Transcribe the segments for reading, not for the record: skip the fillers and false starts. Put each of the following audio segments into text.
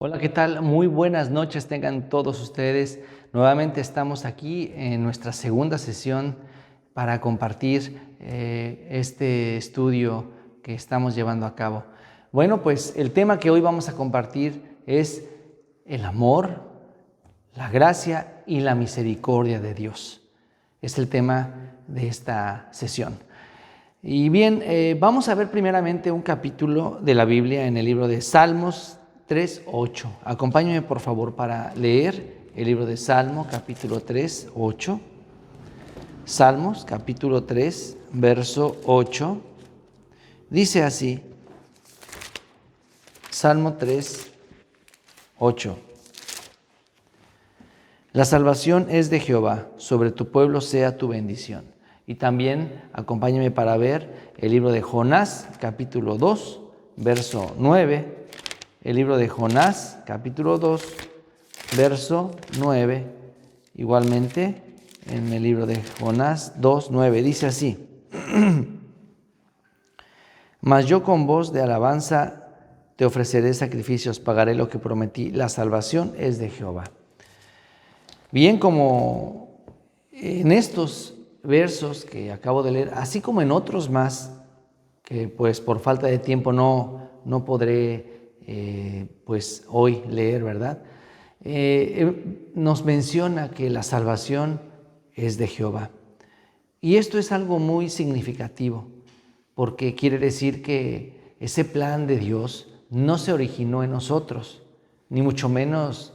Hola, ¿qué tal? Muy buenas noches tengan todos ustedes. Nuevamente estamos aquí en nuestra segunda sesión para compartir este estudio que estamos llevando a cabo. Bueno, pues el tema que hoy vamos a compartir es el amor, la gracia y la misericordia de Dios. Es el tema de esta sesión. Y bien, vamos a ver primeramente un capítulo de la Biblia en el libro de Salmos 3:8. Acompáñame por favor para leer el libro de Salmo, capítulo 3:8. Salmos, capítulo 3, verso 8. Dice así, Salmo 3:8. La salvación es de Jehová, sobre tu pueblo sea tu bendición. Y también acompáñame para ver el libro de Jonás, capítulo 2, verso 9. El libro de Jonás, capítulo 2, verso 9. Igualmente, en el libro de Jonás 2, 9, dice así. Mas yo con voz de alabanza te ofreceré sacrificios, pagaré lo que prometí. La salvación es de Jehová. Bien, como en estos versos que acabo de leer, así como en otros más, que pues por falta de tiempo no podré pues hoy leer, ¿verdad? Nos menciona que la salvación es de Jehová. Y esto es algo muy significativo, porque quiere decir que ese plan de Dios no se originó en nosotros, ni mucho menos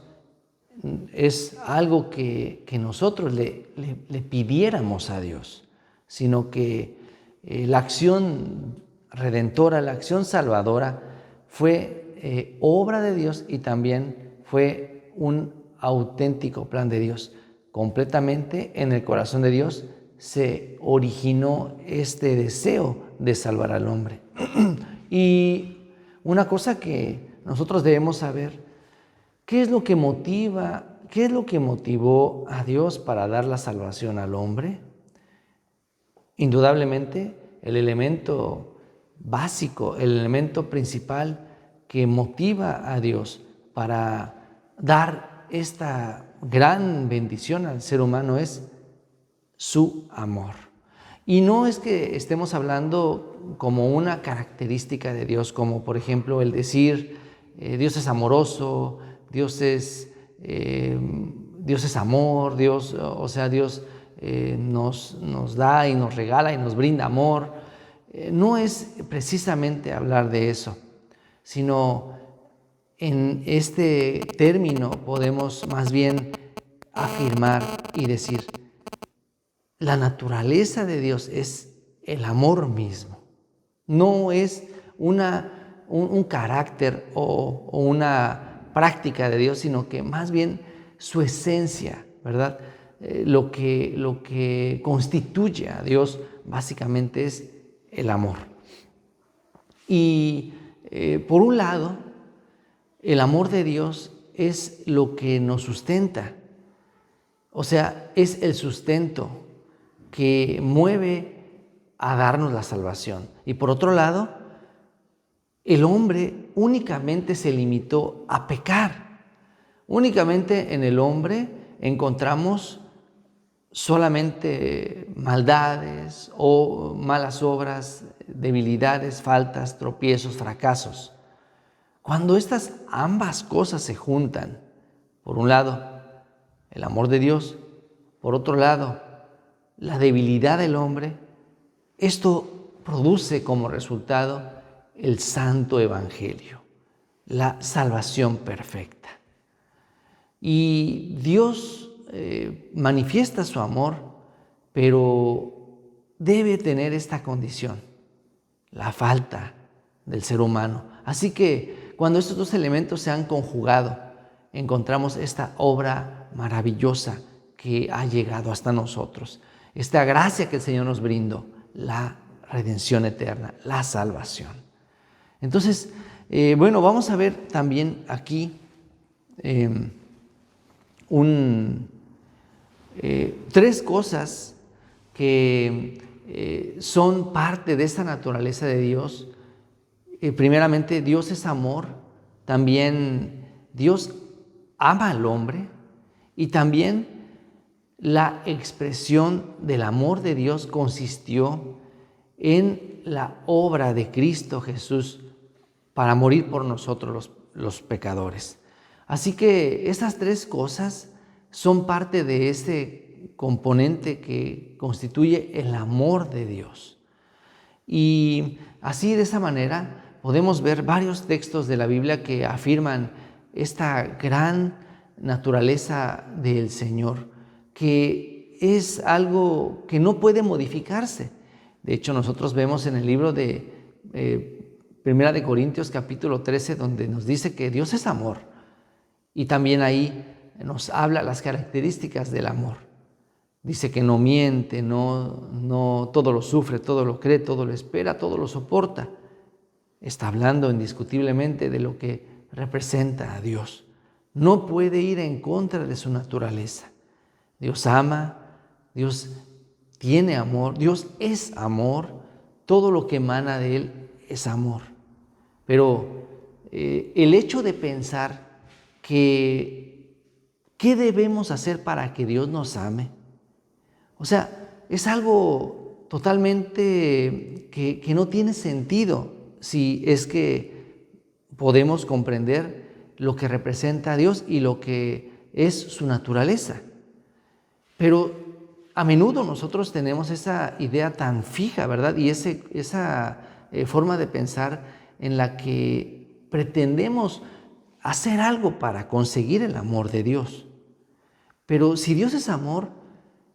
es algo que nosotros le pidiéramos a Dios, sino que la acción redentora, la acción salvadora fue obra de Dios y también fue un auténtico plan de Dios. Completamente en el corazón de Dios se originó este deseo de salvar al hombre. Y una cosa que nosotros debemos saber, ¿qué es lo que motiva? ¿Qué es lo que motivó a Dios para dar la salvación al hombre? Indudablemente, el elemento básico, el elemento principal que motiva a Dios para dar esta gran bendición al ser humano es su amor. Y no es que estemos hablando como una característica de Dios, como por ejemplo el decir Dios es amoroso, Dios es amor, Dios nos da y nos regala y nos brinda amor. No es precisamente hablar de eso, sino en este término podemos más bien afirmar y decir, la naturaleza de Dios es el amor mismo. No es un carácter o una práctica de Dios, sino que más bien su esencia, ¿verdad? Lo que constituye a Dios básicamente es el amor. Y por un lado, el amor de Dios es lo que nos sustenta. O sea, es el sustento que mueve a darnos la salvación. Y por otro lado, el hombre únicamente se limitó a pecar. Únicamente en el hombre encontramos solamente maldades o malas obras, debilidades, faltas, tropiezos, fracasos. Cuando estas ambas cosas se juntan, por un lado, el amor de Dios, por otro lado, la debilidad del hombre, esto produce como resultado el santo evangelio, la salvación perfecta. Y Dios manifiesta su amor, pero debe tener esta condición, la falta del ser humano. Así que cuando estos dos elementos se han conjugado, encontramos esta obra maravillosa que ha llegado hasta nosotros. Esta gracia que el Señor nos brindó, la redención eterna, la salvación. Entonces, vamos a ver también aquí tres cosas que son parte de esta naturaleza de Dios. Primeramente, Dios es amor. También Dios ama al hombre y también la expresión del amor de Dios consistió en la obra de Cristo Jesús para morir por nosotros los pecadores. Así que esas tres cosas son parte de ese componente que constituye el amor de Dios. Y así, de esa manera, podemos ver varios textos de la Biblia que afirman esta gran naturaleza del Señor, que es algo que no puede modificarse. De hecho, nosotros vemos en el libro de Primera de Corintios capítulo 13, donde nos dice que Dios es amor. Y también ahí nos habla las características del amor. Dice que no miente, no todo lo sufre, todo lo cree, todo lo espera, todo lo soporta. Está hablando indiscutiblemente de lo que representa a Dios. No puede ir en contra de su naturaleza. Dios ama, Dios tiene amor, Dios es amor, todo lo que emana de Él es amor. Pero el hecho de pensar que ¿qué debemos hacer para que Dios nos ame? O sea, es algo totalmente que no tiene sentido si es que podemos comprender lo que representa a Dios y lo que es su naturaleza. Pero a menudo nosotros tenemos esa idea tan fija, ¿verdad? Y esa forma de pensar en la que pretendemos hacer algo para conseguir el amor de Dios. Pero si Dios es amor,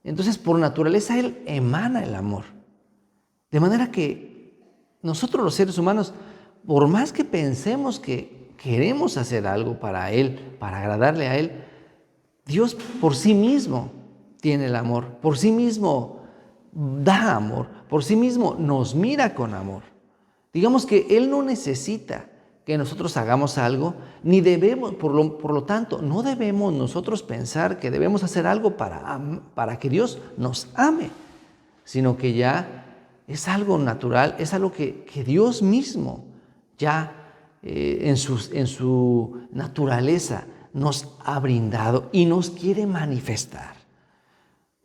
entonces por naturaleza Él emana el amor. De manera que nosotros los seres humanos, por más que pensemos que queremos hacer algo para Él, para agradarle a Él, Dios por sí mismo tiene el amor, por sí mismo da amor, por sí mismo nos mira con amor. Digamos que Él no necesita que nosotros hagamos algo, ni debemos, por lo tanto, no debemos nosotros pensar que debemos hacer algo para que Dios nos ame, sino que ya es algo natural, es algo que Dios mismo ya en su naturaleza nos ha brindado y nos quiere manifestar.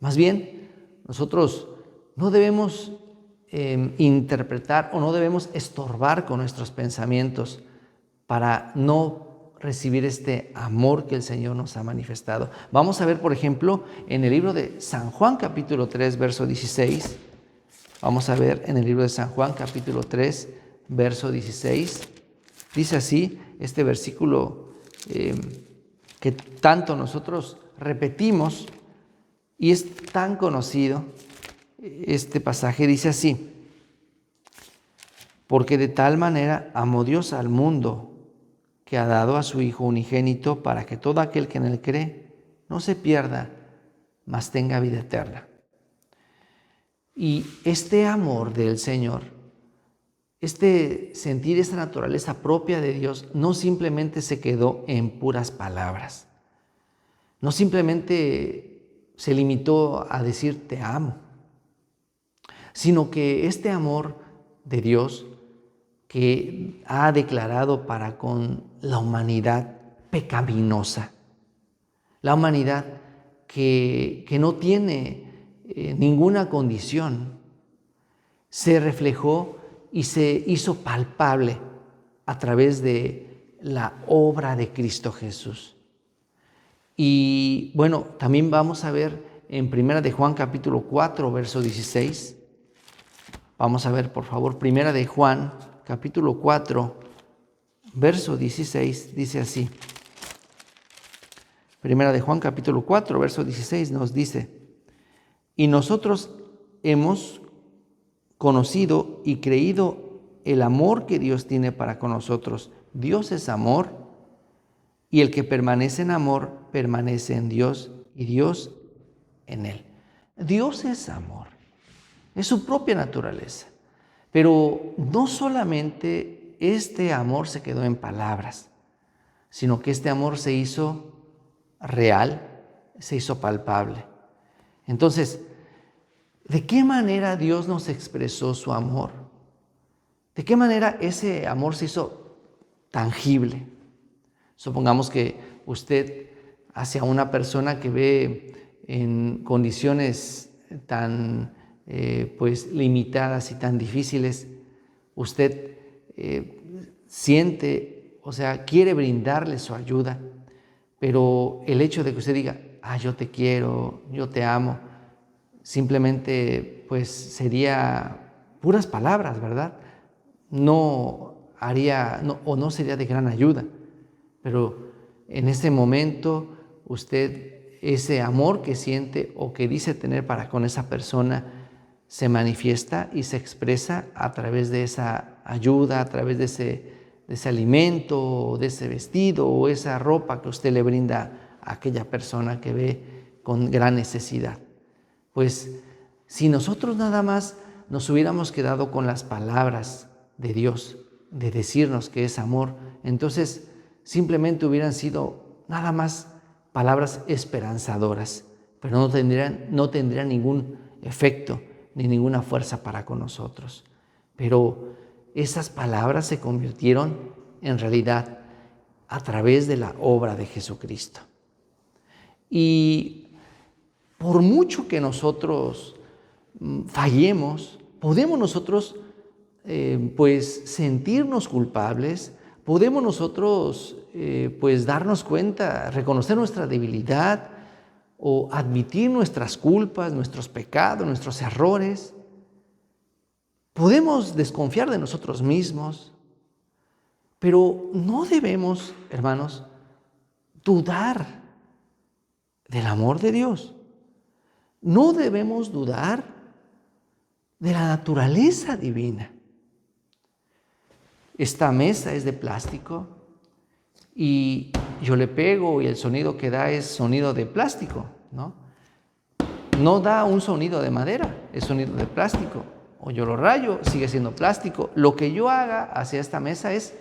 Más bien, nosotros no debemos interpretar o no debemos estorbar con nuestros pensamientos para no recibir este amor que el Señor nos ha manifestado. Vamos a ver, por ejemplo, en el libro de San Juan, capítulo 3, verso 16. Vamos a ver en el libro de San Juan, capítulo 3, verso 16. Dice así, este versículo que tanto nosotros repetimos y es tan conocido. Este pasaje dice así: porque de tal manera amó Dios al mundo, que ha dado a su Hijo unigénito, para que todo aquel que en Él cree no se pierda, mas tenga vida eterna. Y este amor del Señor, este sentir esa naturaleza propia de Dios, no simplemente se quedó en puras palabras. No simplemente se limitó a decir te amo, sino que este amor de Dios que ha declarado para con la humanidad pecaminosa, la humanidad que no tiene ninguna condición, se reflejó y se hizo palpable a través de la obra de Cristo Jesús. Y bueno, también vamos a ver en Primera de Juan capítulo 4, verso 16. Vamos a ver, por favor, Primera de Juan capítulo 4, verso 16, dice así. Primera de Juan capítulo 4, verso 16 nos dice: y nosotros hemos conocido y creído el amor que Dios tiene para con nosotros. Dios es amor, y el que permanece en amor permanece en Dios y Dios en él. Dios es amor, es su propia naturaleza. Pero no solamente este amor se quedó en palabras, sino que este amor se hizo real, se hizo palpable. Entonces, ¿de qué manera Dios nos expresó su amor? ¿De qué manera ese amor se hizo tangible? Supongamos que usted hacia una persona que ve en condiciones tan pues limitadas y tan difíciles, usted siente, o sea, quiere brindarle su ayuda, pero el hecho de que usted diga, yo te quiero, yo te amo, simplemente pues sería puras palabras, ¿verdad? No haría o no sería de gran ayuda, pero en ese momento usted, ese amor que siente o que dice tener para con esa persona, se manifiesta y se expresa a través de esa ayuda, a través de ese alimento, de ese vestido o esa ropa que usted le brinda a aquella persona que ve con gran necesidad. Pues si nosotros nada más nos hubiéramos quedado con las palabras de Dios, de decirnos que es amor, entonces simplemente hubieran sido nada más palabras esperanzadoras, pero no tendrían ningún efecto ni ninguna fuerza para con nosotros. Pero esas palabras se convirtieron en realidad a través de la obra de Jesucristo. Y por mucho que nosotros fallemos, podemos nosotros pues sentirnos culpables, podemos nosotros pues darnos cuenta, reconocer nuestra debilidad o admitir nuestras culpas, nuestros pecados, nuestros errores. Podemos desconfiar de nosotros mismos, pero no debemos, hermanos, dudar del amor de Dios. No debemos dudar de la naturaleza divina. Esta mesa es de plástico y yo le pego y el sonido que da es sonido de plástico, ¿no? No da un sonido de madera, es sonido de plástico. O yo lo rayo, sigue siendo plástico. Lo que yo haga hacia esta mesa es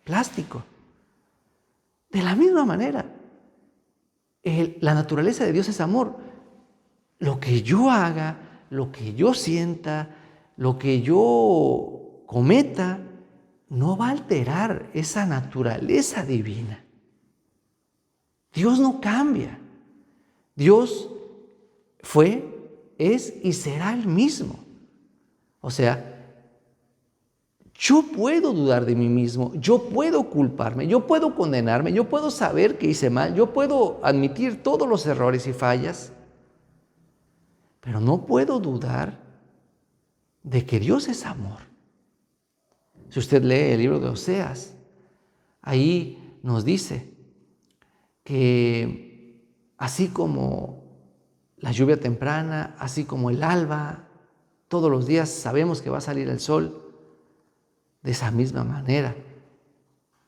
plástico. De la misma manera, la naturaleza de Dios es amor. Lo que yo haga, lo que yo sienta, lo que yo cometa, no va a alterar esa naturaleza divina. Dios no cambia. Dios fue, es y será el mismo. O sea, yo puedo dudar de mí mismo, yo puedo culparme, yo puedo condenarme, yo puedo saber que hice mal, yo puedo admitir todos los errores y fallas, pero no puedo dudar de que Dios es amor. Si usted lee el libro de Oseas, ahí nos dice que así como la lluvia temprana, así como el alba, todos los días sabemos que va a salir el sol, de esa misma manera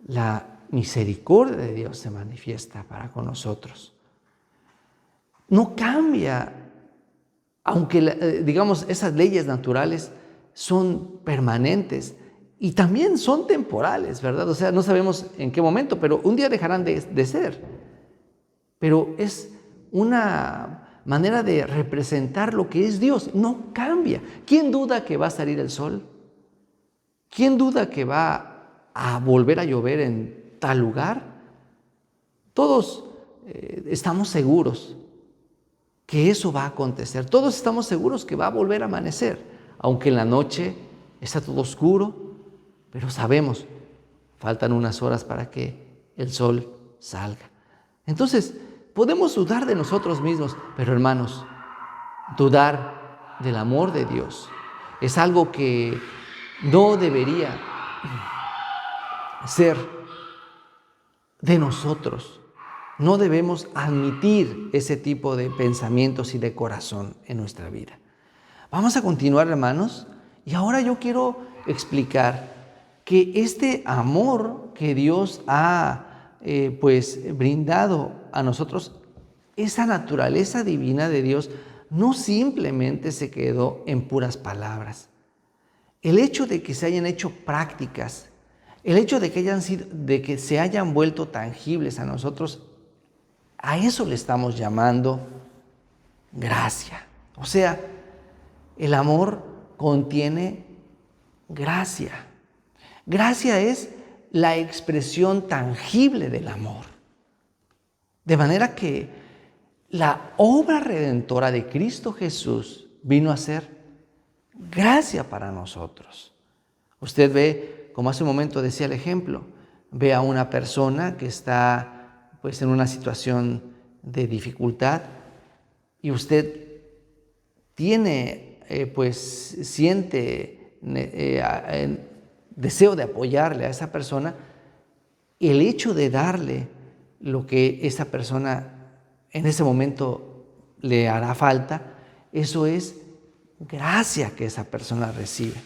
la misericordia de Dios se manifiesta para con nosotros. No cambia, aunque digamos esas leyes naturales son permanentes y también son temporales, ¿verdad? O sea, no sabemos en qué momento, pero un día dejarán de ser. Pero es una manera de representar lo que es Dios, no cambia. ¿Quién duda que va a salir el sol? ¿Quién duda que va a volver a llover en tal lugar? Todos estamos seguros que eso va a acontecer. Todos estamos seguros que va a volver a amanecer, aunque en la noche está todo oscuro, pero sabemos, faltan unas horas para que el sol salga. Entonces, podemos dudar de nosotros mismos, pero hermanos, dudar del amor de Dios es algo que no debería ser de nosotros. No debemos admitir ese tipo de pensamientos y de corazón en nuestra vida. Vamos a continuar, hermanos, y ahora yo quiero explicar que este amor que Dios ha brindado a nosotros, esa naturaleza divina de Dios, no simplemente se quedó en puras palabras. El hecho de que se hayan hecho prácticas, el hecho de que se hayan vuelto tangibles a nosotros, a eso le estamos llamando gracia. O sea, el amor contiene gracia. Gracia es la expresión tangible del amor. De manera que la obra redentora de Cristo Jesús vino a ser gracia para nosotros. Usted ve, como hace un momento decía el ejemplo, ve a una persona que está pues en una situación de dificultad y usted tiene, siente deseo de apoyarle a esa persona. El hecho de darle lo que esa persona en ese momento le hará falta, eso es gracia que esa persona recibe.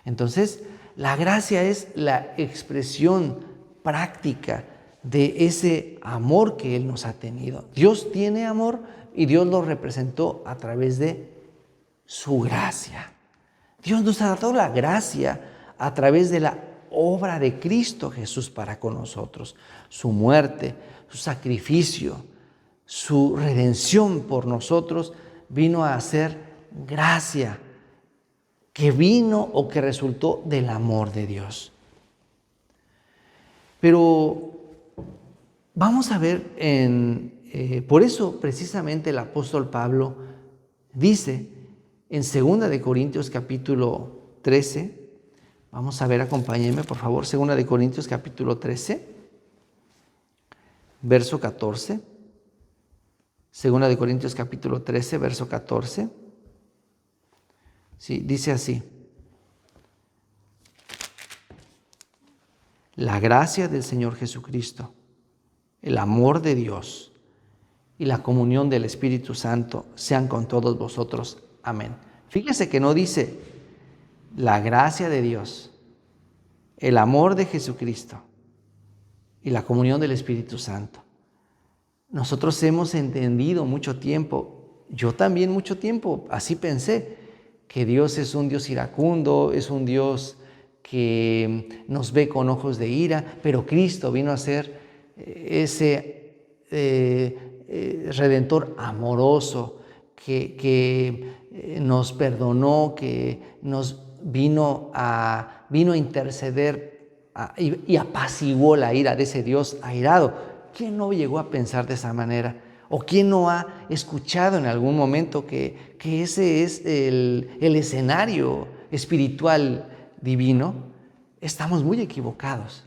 Entonces, la gracia es la expresión práctica de ese amor que Él nos ha tenido. Dios tiene amor y Dios lo representó a través de su gracia. Dios nos ha dado la gracia a través de la obra de Cristo Jesús para con nosotros. Su muerte, su sacrificio, su redención por nosotros vino a ser gracia que vino o que resultó del amor de Dios. Pero vamos a ver, por eso precisamente el apóstol Pablo dice en 2 de Corintios capítulo 13, vamos a ver, acompáñenme por favor, 2 de Corintios capítulo 13, verso 14. 2 de Corintios capítulo 13, verso 14. Sí, dice así: la gracia del Señor Jesucristo, el amor de Dios y la comunión del Espíritu Santo sean con todos vosotros. Amén. Fíjese que no dice la gracia de Dios, el amor de Jesucristo y la comunión del Espíritu Santo. Nosotros hemos entendido mucho tiempo, yo también mucho tiempo, así pensé, que Dios es un Dios iracundo, es un Dios que nos ve con ojos de ira, pero Cristo vino a ser ese Redentor amoroso que nos perdonó, que nos vino a interceder y apaciguó la ira de ese Dios airado. ¿Quién no llegó a pensar de esa manera? ¿O quién no ha escuchado en algún momento que ese es el escenario espiritual divino? Estamos muy equivocados.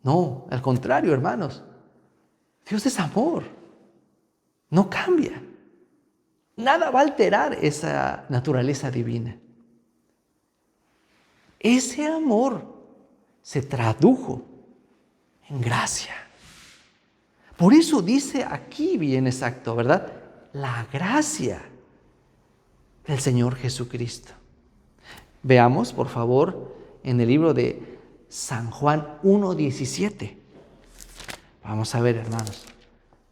No, al contrario, hermanos. Dios es amor. No cambia. Nada va a alterar esa naturaleza divina. Ese amor se tradujo en gracia. Por eso dice aquí bien exacto, ¿verdad? La gracia del Señor Jesucristo. Veamos, por favor, en el libro de San Juan 1:17. Vamos a ver, hermanos.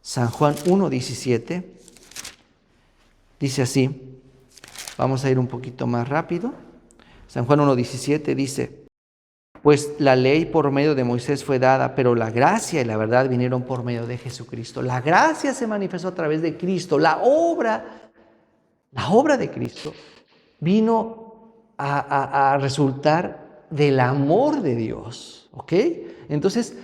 San Juan 1:17 dice así. Vamos a ir un poquito más rápido. San Juan 1:17 dice: pues la ley por medio de Moisés fue dada, pero la gracia y la verdad vinieron por medio de Jesucristo. La gracia se manifestó a través de Cristo. La obra de Cristo vino a resultar del amor de Dios. ¿Ok? Entonces,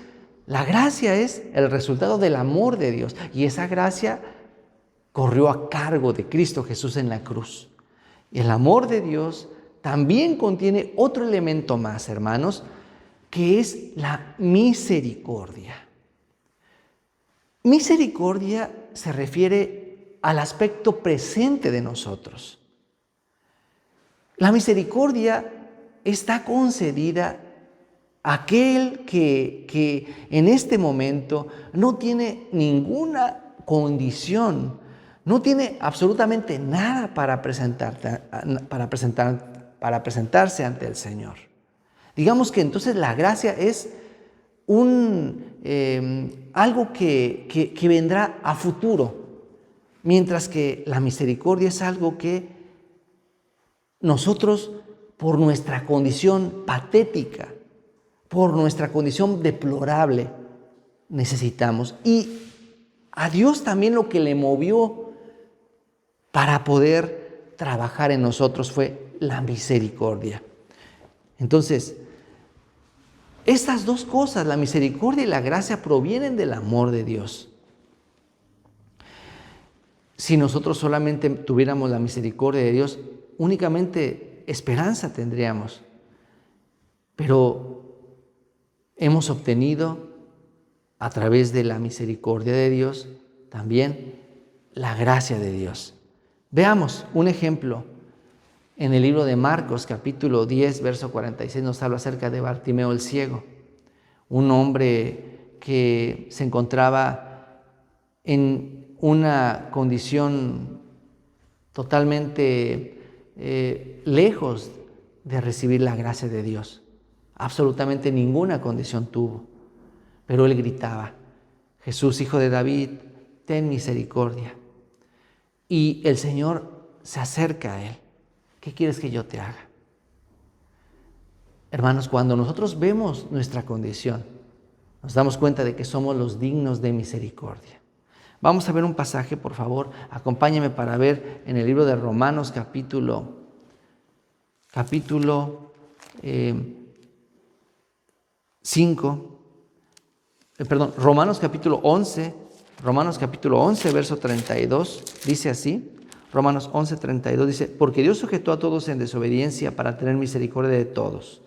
la gracia es el resultado del amor de Dios. Y esa gracia corrió a cargo de Cristo Jesús en la cruz. Y el amor de Dios también contiene otro elemento más, hermanos, que es la misericordia. Misericordia se refiere al aspecto presente de nosotros. La misericordia está concedida a aquel que en este momento no tiene ninguna condición, no tiene absolutamente nada para presentarse ante el Señor. Digamos que entonces la gracia es algo que vendrá a futuro, mientras que la misericordia es algo que nosotros, por nuestra condición patética, por nuestra condición deplorable, necesitamos. Y a Dios también lo que le movió para poder trabajar en nosotros fue la misericordia. Entonces, Estas dos cosas, la misericordia y la gracia, provienen del amor de Dios. Si nosotros solamente tuviéramos la misericordia de Dios, únicamente esperanza tendríamos. Pero hemos obtenido a través de la misericordia de Dios también la gracia de Dios. Veamos un ejemplo. En el libro de Marcos, capítulo 10, verso 46, nos habla acerca de Bartimeo el ciego, un hombre que se encontraba en una condición totalmente lejos de recibir la gracia de Dios. Absolutamente ninguna condición tuvo, pero él gritaba: Jesús, Hijo de David, ten misericordia. Y el Señor se acerca a él. ¿Qué quieres que yo te haga? Hermanos, cuando nosotros vemos nuestra condición, nos damos cuenta de que somos los dignos de misericordia. Vamos a ver un pasaje, por favor. Acompáñame para ver en el libro de Romanos capítulo 5, Romanos capítulo 11, verso 32, dice así. Romanos 11, 32 dice: porque Dios sujetó a todos en desobediencia para tener misericordia de todos.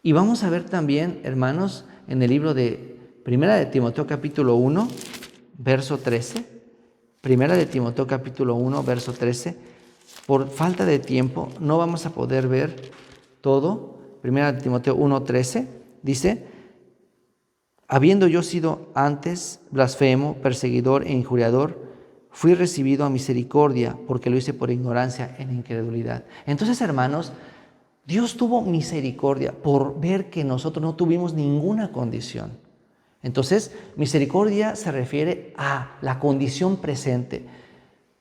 Y vamos a ver también, hermanos, en el libro de Primera de Timoteo capítulo 1, verso 13. Primera de Timoteo capítulo 1, verso 13. Por falta de tiempo no vamos a poder ver todo. Primera de Timoteo 1, 13 dice: habiendo yo sido antes blasfemo, perseguidor e injuriador, fui recibido a misericordia, porque lo hice por ignorancia en incredulidad. Entonces, hermanos, Dios tuvo misericordia por ver que nosotros no tuvimos ninguna condición. Entonces, misericordia se refiere a la condición presente,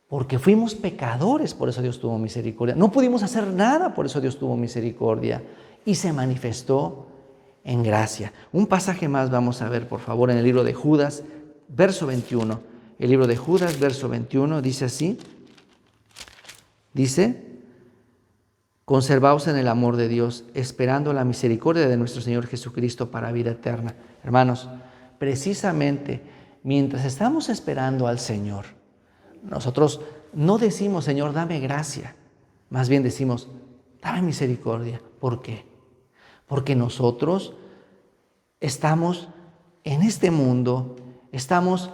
porque fuimos pecadores, por eso Dios tuvo misericordia. No pudimos hacer nada, por eso Dios tuvo misericordia. Y se manifestó en gracia. Un pasaje más vamos a ver, por favor, en el libro de Judas, verso 21. El libro de Judas, verso 21, dice así. Dice: conservaos en el amor de Dios, esperando la misericordia de nuestro Señor Jesucristo para vida eterna. Hermanos, precisamente mientras estamos esperando al Señor, nosotros no decimos: Señor, dame gracia. Más bien decimos: dame misericordia. ¿Por qué? Porque nosotros estamos en este mundo, estamos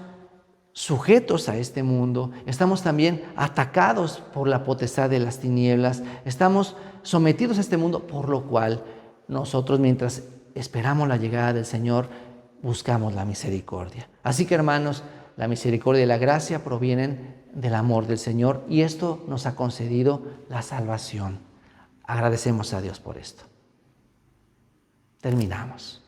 sujetos a este mundo, estamos también atacados por la potestad de las tinieblas, estamos sometidos a este mundo, por lo cual nosotros, mientras esperamos la llegada del Señor, buscamos la misericordia. Así que, hermanos, la misericordia y la gracia provienen del amor del Señor, y esto nos ha concedido la salvación. Agradecemos a Dios por esto. Terminamos.